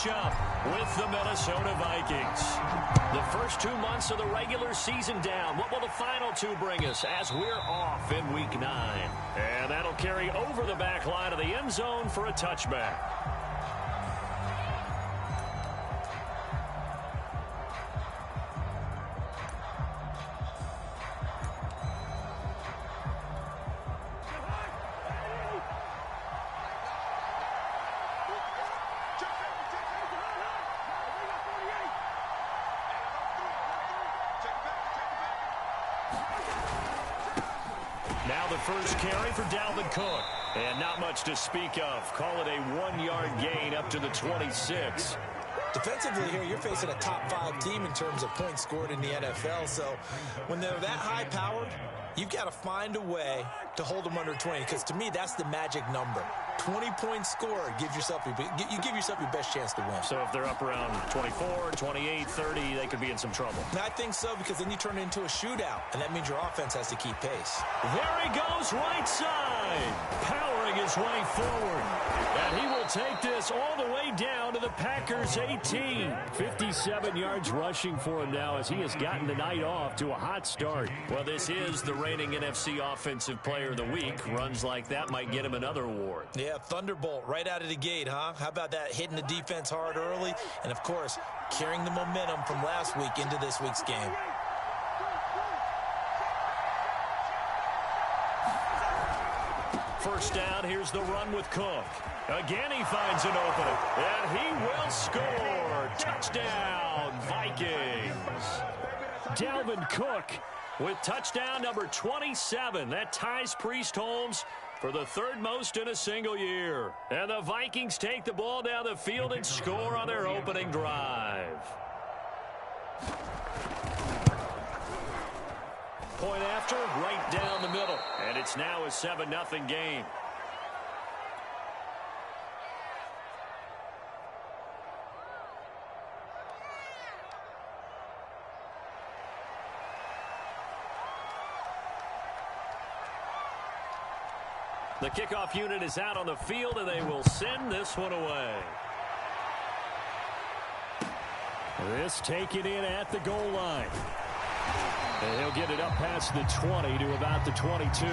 matchup with the Minnesota Vikings. The first 2 months of the regular season down. What will the final 2 bring us as we're off in Week 9? And that'll carry over the back line of the end zone for a touchback. Now the first carry for Dalvin Cook. And not much to speak of. Call it a 1-yard gain up to the 26. Defensively here, you're facing a top 5 team in terms of points scored in the NFL. So when they're that high-powered, you've got to find a way to hold them under 20. Because to me, that's the magic number. 20-point score gives yourself you give yourself your best chance to win. So if they're up around 24, 28, 30, they could be in some trouble. And I think so, because then you turn it into a shootout, and that means your offense has to keep pace. There he goes, right side, powering his way forward. And he will take this all the way down to the Packers' 18. 57 yards rushing for him now as he has gotten the night off to a hot start. Well, this is the reigning NFC Offensive Player of the Week. Runs like that might get him another award. Yeah, thunderbolt right out of the gate, huh? How about that, hitting the defense hard early? And, of course, carrying the momentum from last week into this week's game. First down, here's the run with Cook. Again, he finds an opening, and he will score. Touchdown, Vikings. Dalvin Cook with touchdown number 27. That ties Priest Holmes for the 3rd most in a single year. And the Vikings take the ball down the field and score on their opening drive. Point after, right down the middle. And it's now a 7-0 game. The kickoff unit is out on the field, and they will send this one away. This taken in at the goal line. And he'll get it up past the 20 to about the 22.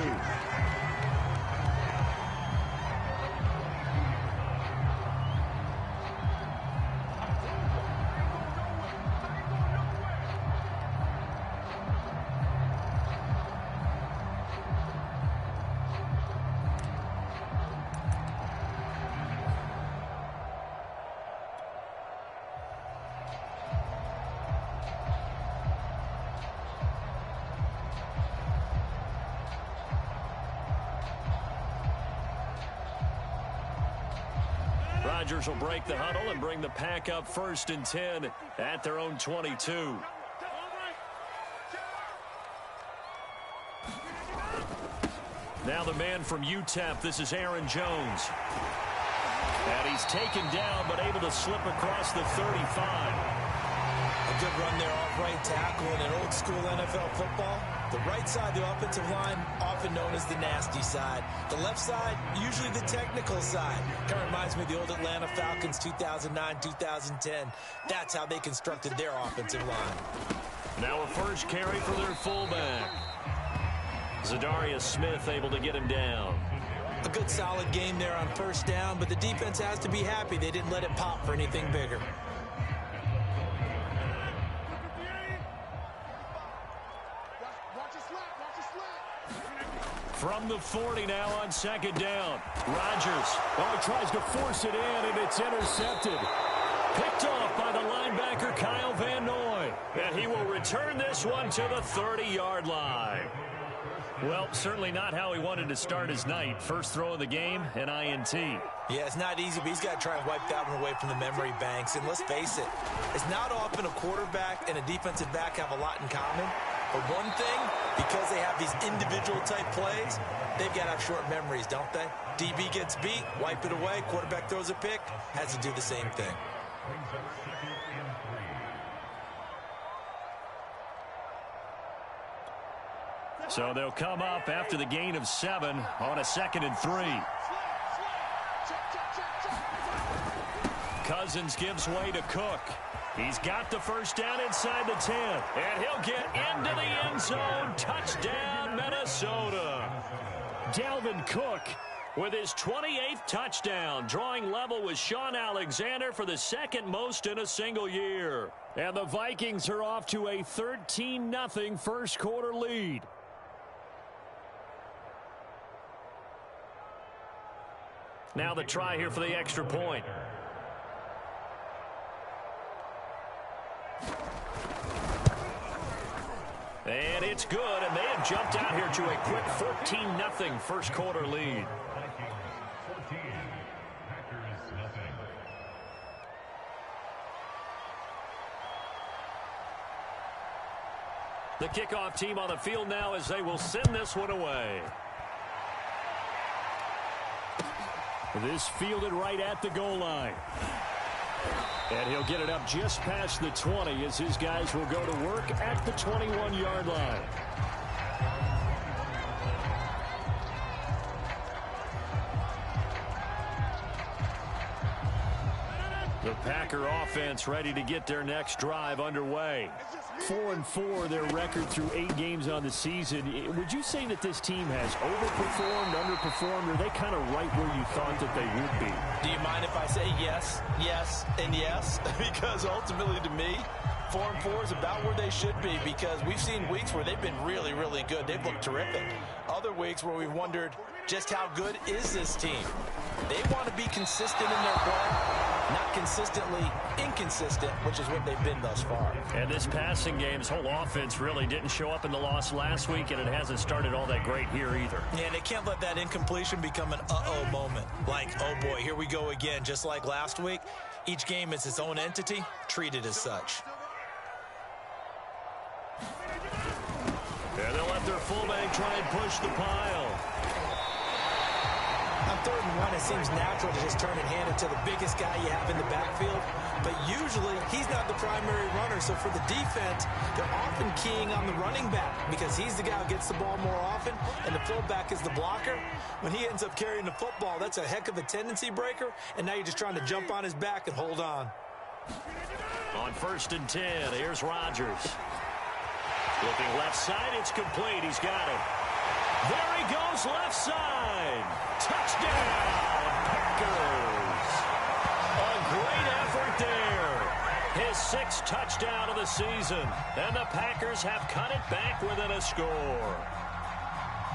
Rodgers will break the huddle and bring the pack up 1st and 10 at their own 22. Now the man from UTEP, this is Aaron Jones. And he's taken down but able to slip across the 35. A good run there off right tackle in an old-school NFL football. The right side, the offensive line, often known as the nasty side. The left side, usually the technical side. Kind of reminds me of the old Atlanta Falcons 2009, 2010. That's how they constructed their offensive line. Now a first carry for their fullback. Zadarius Smith able to get him down. A good solid game there on first down, but the defense has to be happy they didn't let it pop for anything bigger. From the 40 now on 2nd down. Rodgers. Oh, he tries to force it in, and it's intercepted. Picked off by the linebacker, Kyle Van Noy. And he will return this one to the 30-yard line. Well, certainly not how he wanted to start his night. First throw of the game, an INT. Yeah, it's not easy, but he's got to try and wipe that one away from the memory banks. And let's face it, it's not often a quarterback and a defensive back have a lot in common. But one thing, because they have these individual type plays, they've got to have short memories, don't they? DB gets beat, wipe it away, quarterback throws a pick, has to do the same thing. So they'll come up after the gain of 7 on a 2nd and 3. Cousins gives way to Cook. He's got the first down inside the 10. And he'll get into the end zone. Touchdown, Minnesota. Dalvin Cook with his 28th touchdown, drawing level with Shaun Alexander for the second most in a single year. And the Vikings are off to a 13-0 first quarter lead. Now the try here for the extra point. And it's good, and they have jumped out here to a quick 14-0 first quarter lead. The kickoff team on the field now as they will send this one away. This fielded right at the goal line. And he'll get it up just past the 20 as his guys will go to work at the 21-yard line. The Packer offense ready to get their next drive underway. 4-4 their record through 8 games on the season. Would you say that this team has overperformed, underperformed, or are they kind of right where you thought that they would be? Do you mind if I say yes, yes, and yes? Because ultimately to me, 4-4 is about where they should be, because we've seen weeks where they've been really, really good. They've looked terrific. Other weeks where we've wondered just how good is this team. They want to be consistent in their play, not consistently inconsistent, which is what they've been thus far. And this passing game's whole offense really didn't show up in the loss last week, and it hasn't started all that great here either. Yeah, and they can't let that incompletion become an uh-oh moment. Like, oh boy, here we go again, just like last week. Each game is its own entity, treated as such. And they'll let their fullback try and push the pile. On 3rd and 1, it seems natural to just turn and hand it to the biggest guy you have in the backfield. But usually, he's not the primary runner. So for the defense, they're often keying on the running back because he's the guy who gets the ball more often, and the fullback is the blocker. When he ends up carrying the football, that's a heck of a tendency breaker, and now you're just trying to jump on his back and hold on. On 1st and 10, here's Rodgers. Looking left side, it's complete. He's got it. There he goes, left side. Touchdown, Packers. A great effort there. His 6th touchdown of the season. And the Packers have cut it back within a score.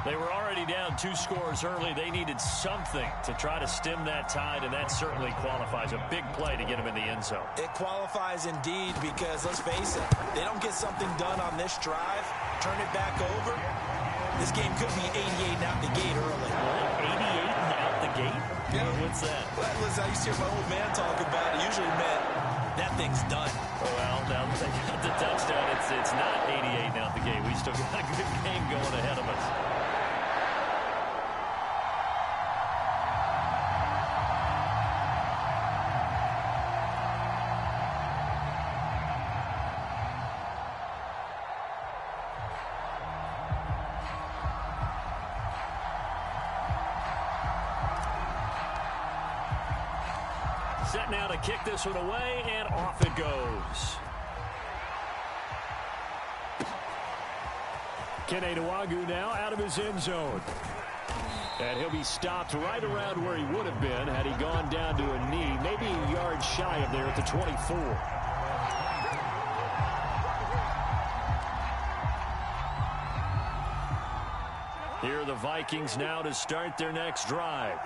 They were already down 2 scores early. They needed something to try to stem that tide, and that certainly qualifies. A big play to get him in the end zone. It qualifies indeed because, let's face it, they don't get something done on this drive, turn it back over. This game could be 88 out the gate early. What? 88 out the gate? Yeah. What's that? Well, listen, I used to hear my old man talk about it. Usually meant that thing's done. Well, now that they got the touchdown, it's not 88 out the gate. We still got a good game going ahead of us. Set now to kick this one away, and off it goes. Kene Nwangwu now out of his end zone. And he'll be stopped right around where he would have been had he gone down to a knee, maybe a yard shy of there at the 24. Here are the Vikings now to start their next drive.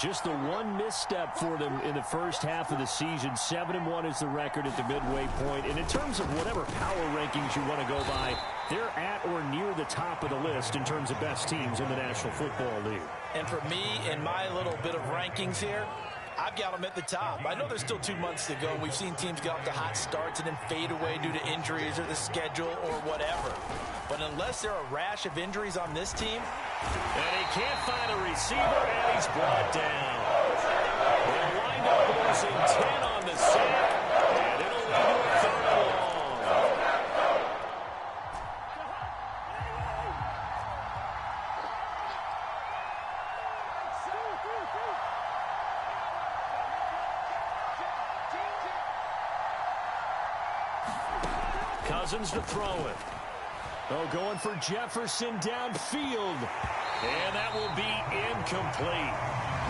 Just the one misstep for them in the first half of the season. 7-1 is the record at the midway point. And in terms of whatever power rankings you want to go by, they're at or near the top of the list in terms of best teams in the National Football League. And for me, in my little bit of rankings here, I've got them at the top. I know there's still 2 months to go, and we've seen teams get off to hot starts and then fade away due to injuries or the schedule or whatever. But unless there are a rash of injuries on this team, and he can't find a receiver, and he's brought down. They'll wind up losing 10 on the sack, and it'll lead to a 3rd and long. Cousins to throw it. Oh, going for Jefferson downfield. And that will be incomplete.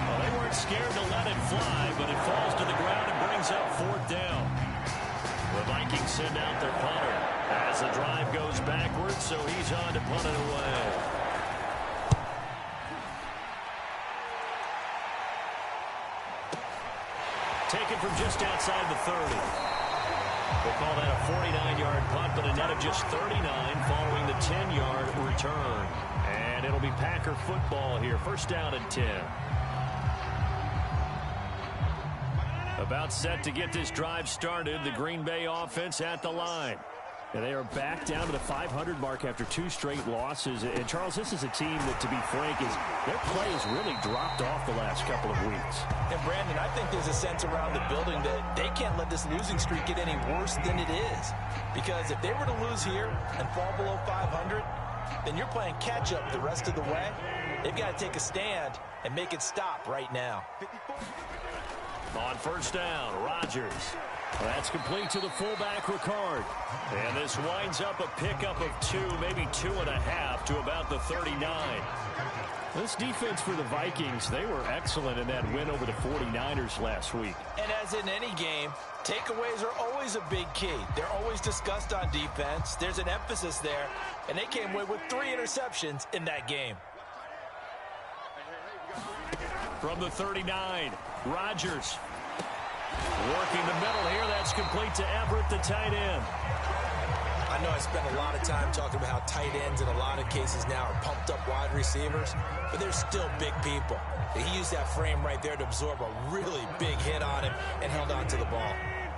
Well, they weren't scared to let it fly, but it falls to the ground and brings up 4th down. The Vikings send out their punter as the drive goes backwards, so he's on to punt it away. Taken from just outside the 30. We'll call that a 49-yard punt, but a net of just 39 following the 10-yard return. And it'll be Packer football here. 1st down and 10. About set to get this drive started. The Green Bay offense at the line. And they are back down to the 500 mark after 2 straight losses. And, Charles, this is a team that, to be frank, their play has really dropped off the last couple of weeks. And, Brandon, I think there's a sense around the building that they can't let this losing streak get any worse than it is. Because if they were to lose here and fall below 500, then you're playing catch-up the rest of the way. They've got to take a stand and make it stop right now. On 1st down, Rodgers. That's complete to the fullback, Ricard. And this winds up a pickup of 2, maybe 2.5 to about the 39. This defense for the Vikings, they were excellent in that win over the 49ers last week. And as in any game, takeaways are always a big key. They're always discussed on defense. There's an emphasis there, and they came away with 3 interceptions in that game. From the 39, Rodgers. Working the middle here. That's complete to Everett, the tight end. I know I spent a lot of time talking about how tight ends in a lot of cases now are pumped up wide receivers, but they're still big people. He used that frame right there to absorb a really big hit on him and held on to the ball.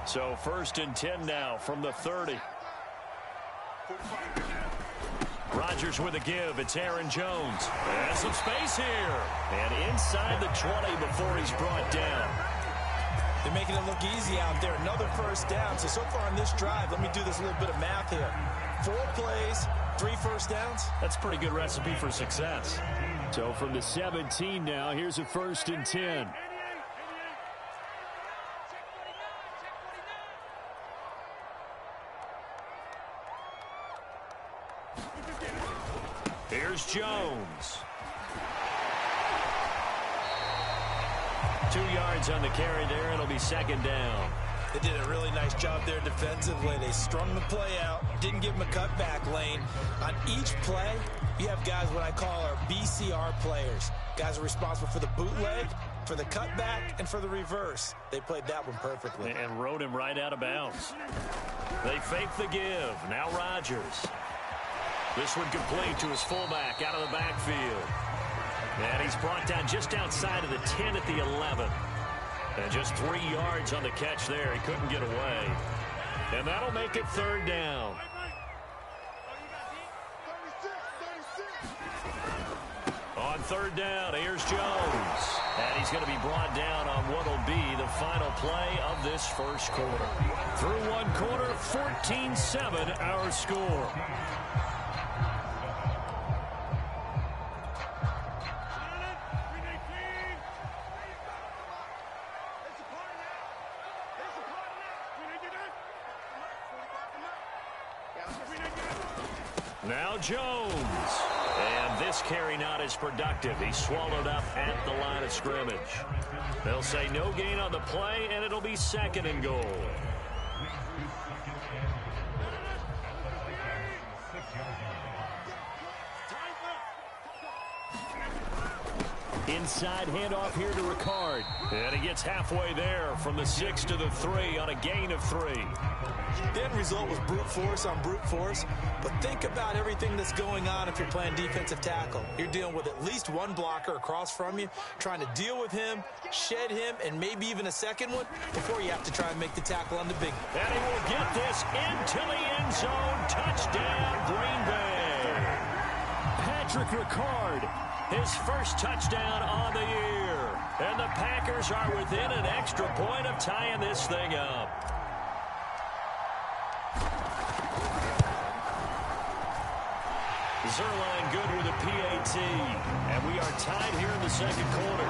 So 1st and 10 now from the 30. Rodgers with a give. It's Aaron Jones. Has some space here. And inside the 20 before he's brought down. They're making it look easy out there. Another 1st down. So far on this drive, let me do this little bit of math here. 4 plays, 3 1st downs. That's a pretty good recipe for success. So from the 17 now, here's a 1st and 10. Here's Jones. 2 yards on the carry there. It'll be 2nd down. They did a really nice job there defensively. They strung the play out, didn't give him a cutback lane. On each play, you have guys what I call our BCR players. Guys are responsible for the bootleg, for the cutback, and for the reverse. They played that one perfectly. And rode him right out of bounds. They fake the give. Now Rodgers. This one complete to his fullback out of the backfield. And he's brought down just outside of the 10 at the 11. And just 3 yards on the catch there. He couldn't get away. And that'll make it 3rd down. On 3rd down, here's Jones. And he's going to be brought down on what will be the final play of this 1st quarter. Through 1 quarter, 14-7 our score. Now Jones. And this carry not as productive. He's swallowed up at the line of scrimmage. They'll say no gain on the play, and it'll be 2nd and goal. Inside handoff here to Ricard. And he gets halfway there from the 6 to the 3 on a gain of 3. The end result was brute force on brute force, but think about everything that's going on if you're playing defensive tackle. You're dealing with at least 1 blocker across from you, trying to deal with him, shed him, and maybe even a 2nd one before you have to try and make the tackle on the big. And he will get this into the end zone. Touchdown, Green Bay. Patrick Ricard, his 1st touchdown on the year. And the Packers are within an extra point of tying this thing up. Zerline good with a PAT. And we are tied here in the 2nd quarter.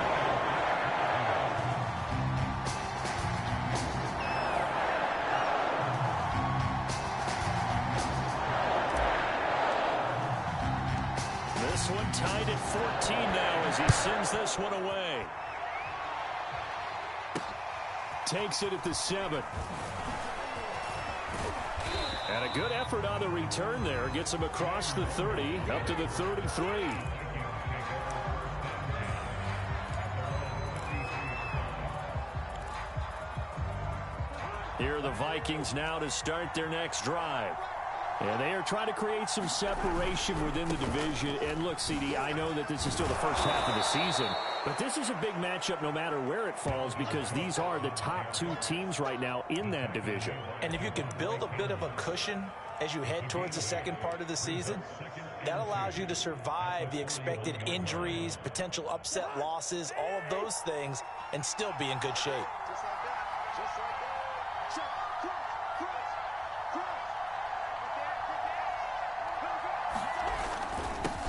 This one tied at 14 now as he sends this one away. Takes it at the 7. And a good effort on the return there. Gets him across the 30, up to the 33. Here are the Vikings now to start their next drive. And they are trying to create some separation within the division. And look, CD, I know that this is still the first half of the season, but this is a big matchup no matter where it falls because these are the top 2 teams right now in that division. And if you can build a bit of a cushion as you head towards the second part of the season, that allows you to survive the expected injuries, potential upset losses, all of those things, and still be in good shape.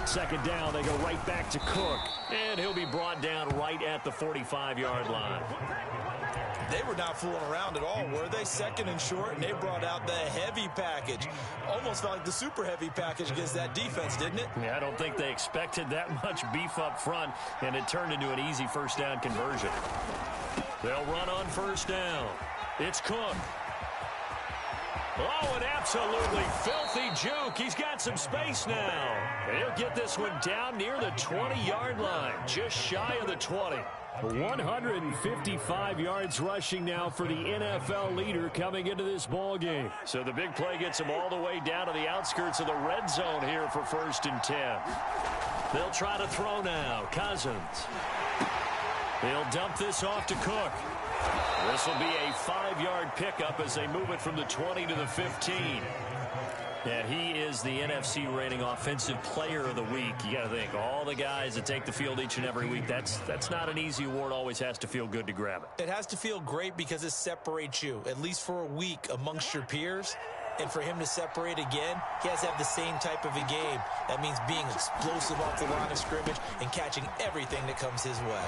Second down, they go right back to Cook. And he'll be brought down right at the 45-yard line. They were not fooling around at all, were they? Second and short, and they brought out the heavy package. Almost felt like the super heavy package against that defense, didn't it? Yeah, I don't think they expected that much beef up front, and it turned into an easy first down conversion. They'll run on first down. It's Cook. Oh, an absolutely filthy juke. He's got some space now. And he'll get this one down near the 20-yard line, just shy of the 20. 155 yards rushing now for the NFL leader coming into this ball game. So the big play gets him all the way down to the outskirts of the red zone here for 1st and 10. They'll try to throw now. Cousins. They'll dump this off to Cook. This will be a 5-yard pickup as they move it from the 20 to the 15. And he is the NFC rating offensive player of the week. You got to think, all the guys that take the field each and every week, that's not an easy award. Always has to feel good to grab it. It has to feel great because it separates you, at least for a week, amongst your peers. And for him to separate again, he has to have the same type of a game. That means being explosive off the line of scrimmage and catching everything that comes his way.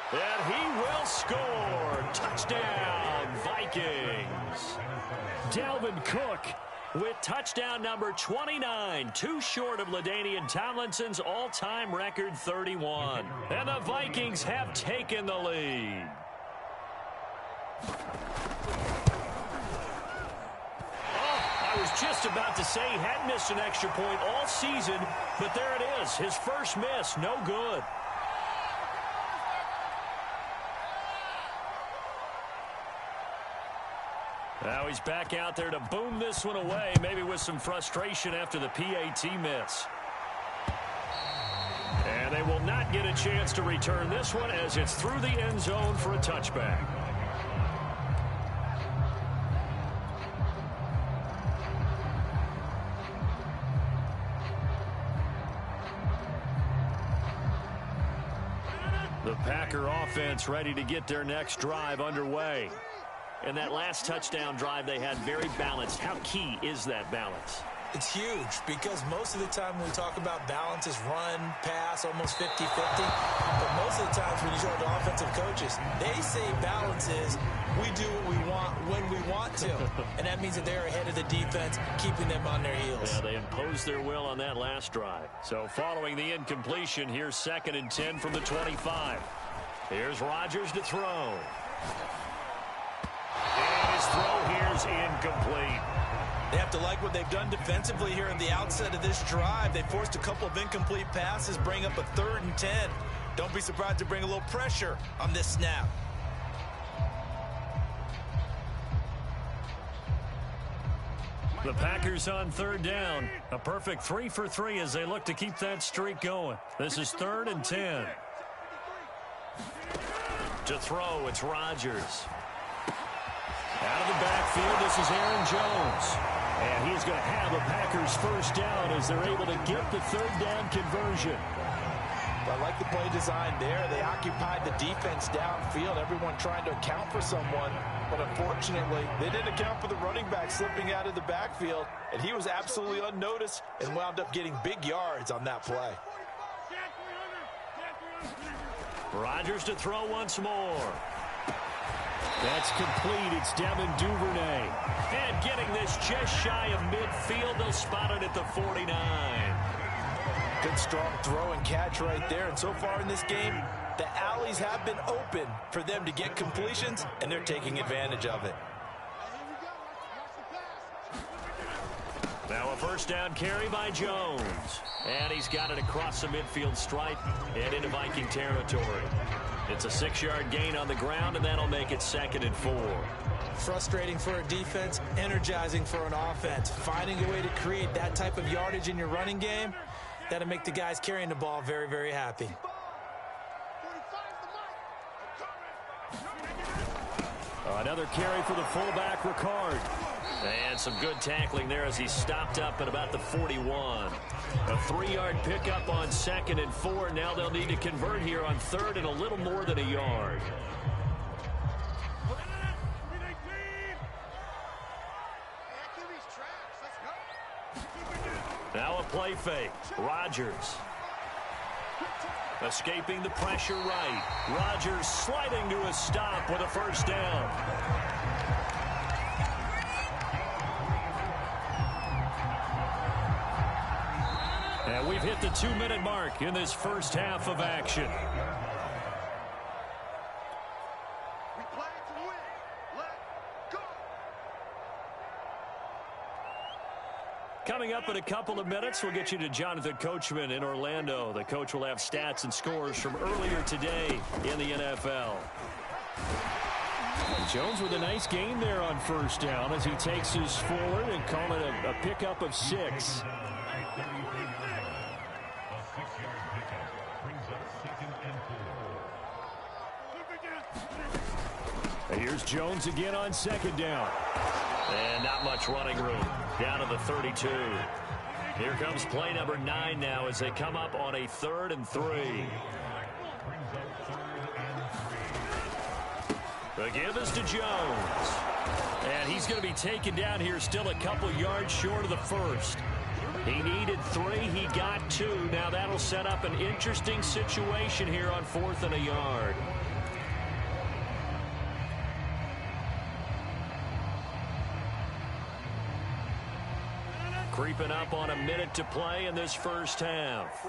And he will score. Touchdown, Vikings. Dalvin Cook with touchdown number 29, too short of LaDainian Tomlinson's all-time record 31. And the Vikings have taken the lead. I was just about to say he hadn't missed an extra point all season, but there it is. His first miss, no good. Now he's back out there to boom this one away, maybe with some frustration after the PAT miss. And they will not get a chance to return this one as it's through the end zone for a touchback. The Packer offense ready to get their next drive underway. And that last touchdown drive they had very balanced. How key is that balance? It's huge because most of the time when we talk about balance is run, pass, almost 50-50. But most of the times when you talk to offensive coaches, they say balance is we do what we want when we want to. And that means that they're ahead of the defense, keeping them on their heels. Yeah, they imposed their will on that last drive. So following the incompletion, here's 2nd and 10 from the 25. Here's Rodgers to throw. And his throw here's incomplete. They have to like what they've done defensively here at the outset of this drive. They forced a couple of incomplete passes, bring up a 3rd and 10. Don't be surprised to bring a little pressure on this snap. The Packers on 3rd down. A perfect 3 for 3 as they look to keep that streak going. This is 3rd and 10. To throw, it's Rodgers. Out of the backfield, this is Aaron Jones. And he's going to have a Packers first down as they're able to get the 3rd down conversion. I like the play design there. They occupied the defense downfield, everyone trying to account for someone. But unfortunately, they didn't account for the running back slipping out of the backfield. And he was absolutely unnoticed and wound up getting big yards on that play. Rodgers to throw once more. That's complete. It's Devin Duvernay. And getting this just shy of midfield. They'll spot it at the 49. Good strong throw and catch right there. And so far in this game, the alleys have been open for them to get completions, and they're taking advantage of it. Now a first down carry by Jones. And he's got it across the midfield stripe and into Viking territory. It's a 6-yard gain on the ground, and that'll make it 2nd and 4. Frustrating for a defense, energizing for an offense. Finding a way to create that type of yardage in your running game, that'll make the guys carrying the ball very, very happy. Another carry for the fullback, Ricard. And some good tackling there as he stopped up at about the 41. A 3-yard pickup on 2nd and 4. Now they'll need to convert here on 3rd and a little more than a yard. Now a play fake. Rodgers. Escaping the pressure right. Rodgers sliding to a stop with a first down. And we've hit the 2-minute mark in this first half of action. We play to win. Let's go. Coming up in a couple of minutes, we'll get you to Jonathan Coachman in Orlando. The coach will have stats and scores from earlier today in the NFL. Jones with a nice gain there on first down as he takes his forward and call it a pickup of 6. And here's Jones again on 2nd down. And not much running room. Down to the 32. Here comes play number 9 now as they come up on a 3rd and 3. The give is to Jones. And he's going to be taken down here still a couple yards short of the first. He needed 3. He got 2. Now that'll set up an interesting situation here on 4th and a yard. Creeping up on a minute to play in this first half.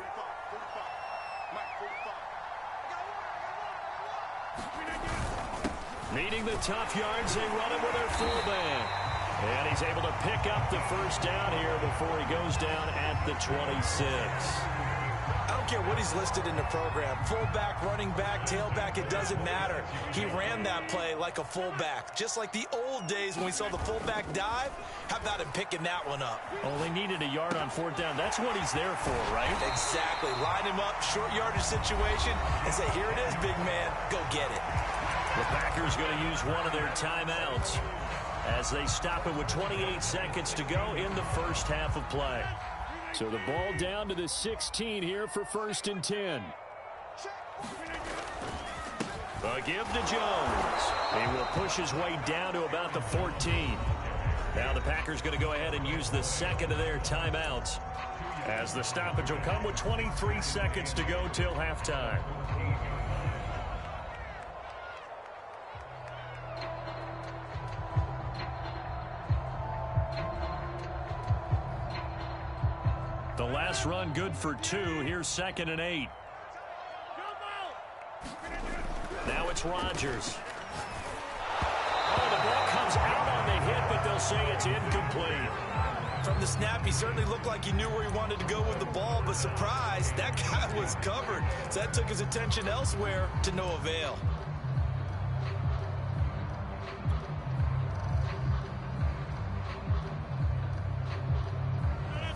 Needing the tough yards, they run it with their fullback. And he's able to pick up the first down here before he goes down at the 26. I don't care what he's listed in the program. Fullback, running back, tailback, it doesn't matter. He ran that play like a fullback. Just like the old days when we saw the fullback dive. How about him picking that one up? Only needed a yard on 4th down. That's what he's there for, right? Exactly. Line him up, short yardage situation, and say, here it is, big man. Go get it. The Packers going to use one of their timeouts as they stop it with 28 seconds to go in the first half of play. So the ball down to the 16 here for 1st and 10. A give to Jones. He will push his way down to about the 14. Now the Packers going to go ahead and use the second of their timeouts as the stoppage will come with 23 seconds to go till halftime. The last run good for 2. Here's 2nd and 8. Now it's Rodgers. Oh, the ball comes out on the hit, but they'll say it's incomplete. From the snap, he certainly looked like he knew where he wanted to go with the ball, but surprise, that guy was covered. So that took his attention elsewhere to no avail.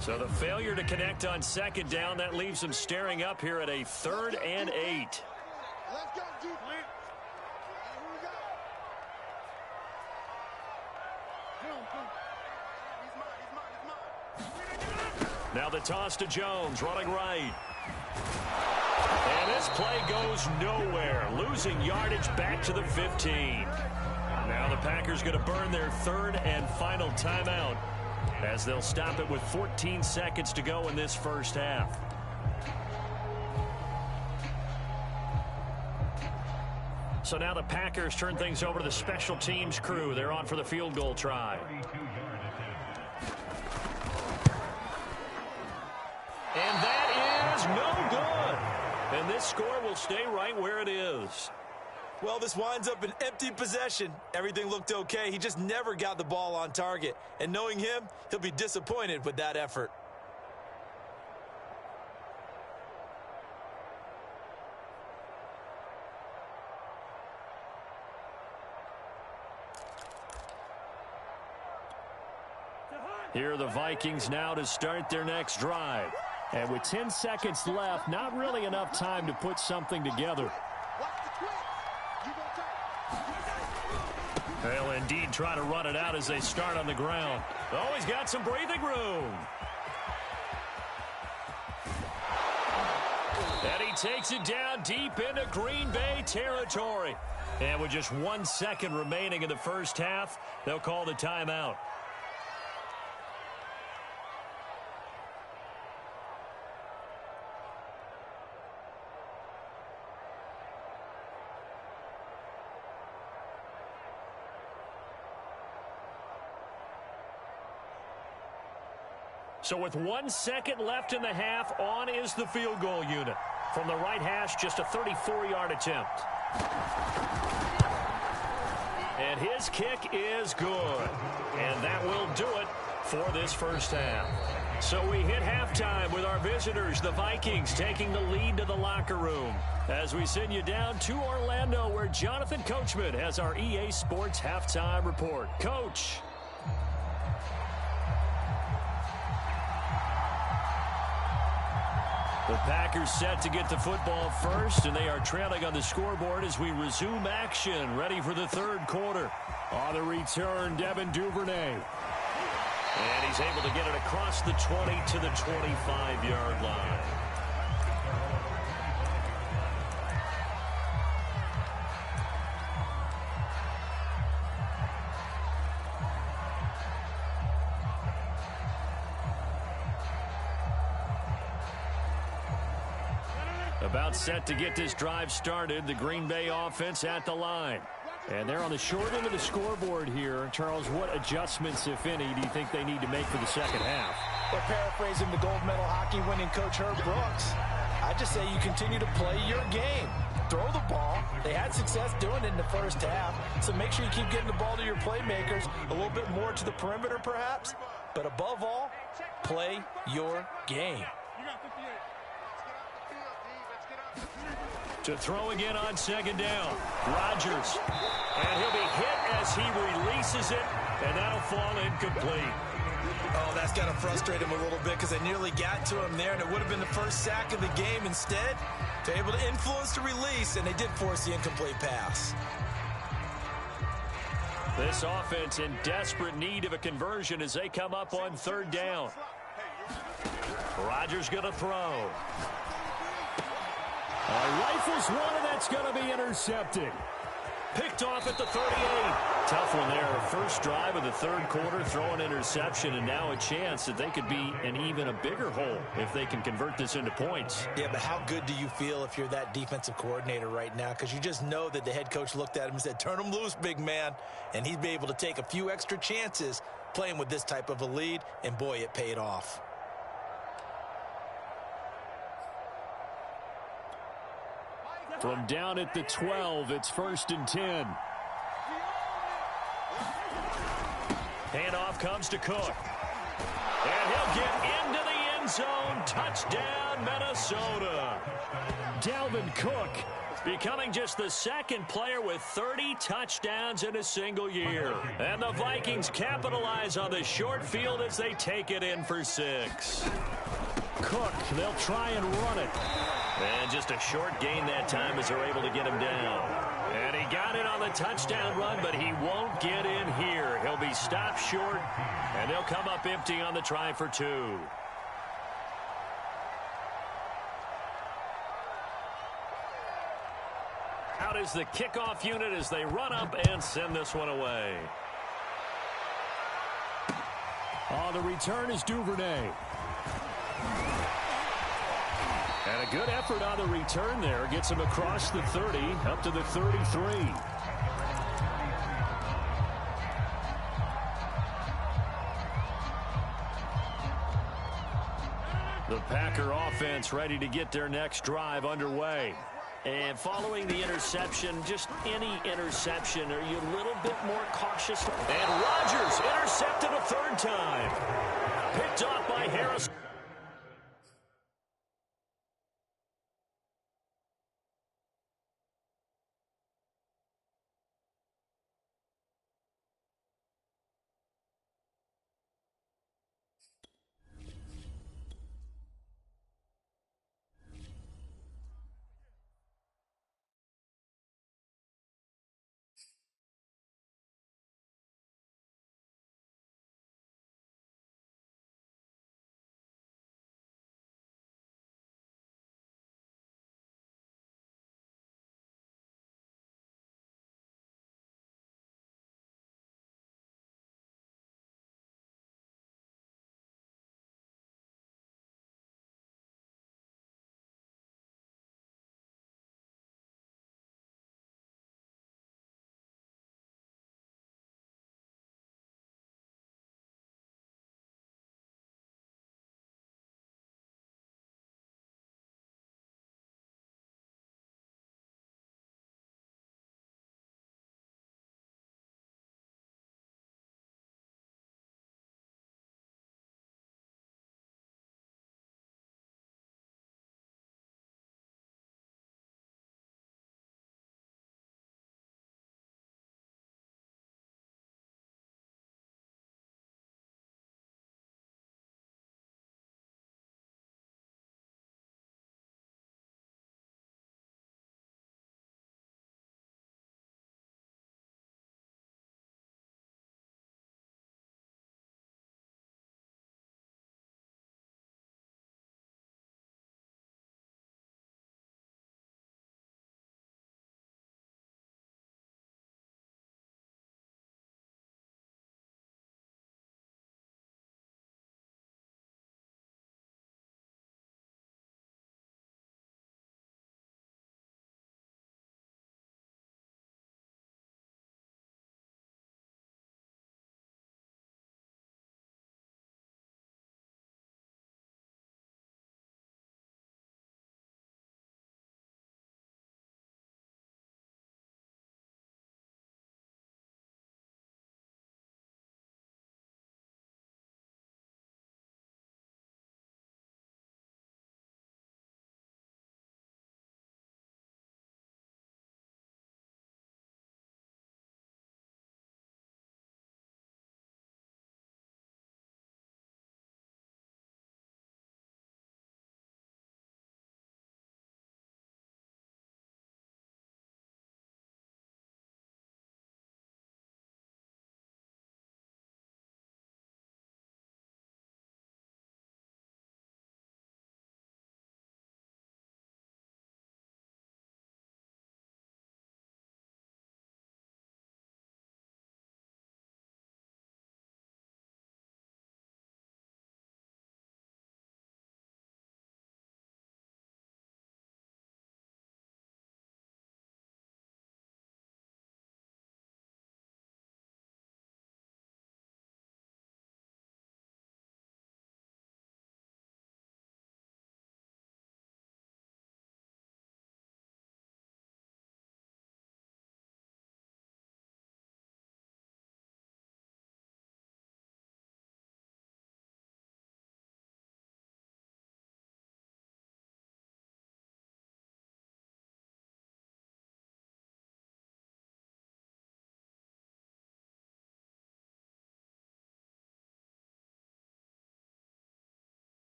So the failure to connect on 2nd down, that leaves him staring up here at a 3rd and 8. Let's go, Duke. Here we go. He's mine. Now the toss to Jones, running right. And this play goes nowhere, losing yardage back to the 15. Now the Packers going to burn their 3rd and final timeout as they'll stop it with 14 seconds to go in this first half. So now the Packers turn things over to the special teams crew. They're on for the field goal try. And that no good. And this score will stay right where it is. Well, this winds up an empty possession. Everything looked okay. He just never got the ball on target. And knowing him, he'll be disappointed with that effort. Here are the Vikings now to start their next drive. And with 10 seconds left, not really enough time to put something together. They'll indeed try to run it out as they start on the ground. Oh, he's got some breathing room. And he takes it down deep into Green Bay territory. And with just 1 second remaining in the first half, they'll call the timeout. So with 1 second left in the half, on is the field goal unit. From the right hash, just a 34-yard attempt. And his kick is good. And that will do it for this first half. So we hit halftime with our visitors, the Vikings, taking the lead to the locker room. As we send you down to Orlando, where Jonathan Coachman has our EA Sports halftime report. Coach. The Packers set to get the football first, and they are trailing on the scoreboard as we resume action, ready for the third quarter. On the return, Devin Duvernay. And he's able to get it across the 20 to the 25-yard line. About set to get this drive started, the Green Bay offense at the line. And they're on the short end of the scoreboard here. Charles, what adjustments, if any, do you think they need to make for the second half? Well, paraphrasing the gold medal hockey winning coach Herb Brooks, I just say you continue to play your game. Throw the ball. They had success doing it in the first half, so make sure you keep getting the ball to your playmakers, a little bit more to the perimeter perhaps, but above all, play your game. To throw again on second down. Rodgers. And he'll be hit as he releases it, and that'll fall incomplete. Oh, that's got to frustrate him a little bit because they nearly got to him there, and it would have been the first sack of the game. Instead, they're able to influence the release, and they did force the incomplete pass. This offense in desperate need of a conversion as they come up on third down. Rodgers going to throw. Rifles one, and that's going to be intercepted. Picked off at the 38. Tough one there. First drive of the third quarter, throw an interception, and now a chance that they could be in even a bigger hole if they can convert this into points. Yeah, but how good do you feel if you're that defensive coordinator right now? Because you just know that the head coach looked at him and said, turn him loose, big man. And he'd be able to take a few extra chances playing with this type of a lead, and boy, it paid off. From down at the 12, it's 1st and 10. Handoff comes to Cook. And he'll get into the end zone. Touchdown, Minnesota. Dalvin Cook becoming just the second player with 30 touchdowns in a single year. And the Vikings capitalize on the short field as they take it in for 6. Cook, they'll try and run it. And just a short gain that time as they're able to get him down. And he got it on the touchdown run, but he won't get in here. He'll be stopped short, and they'll come up empty on the try for 2. Out is the kickoff unit as they run up and send this one away. On the return is Duvernay. And a good effort on the return there. Gets him across the 30, up to the 33. The Packer offense ready to get their next drive underway. And following the interception, just any interception, are you a little bit more cautious? And Rodgers intercepted a third time. Picked off by Harris.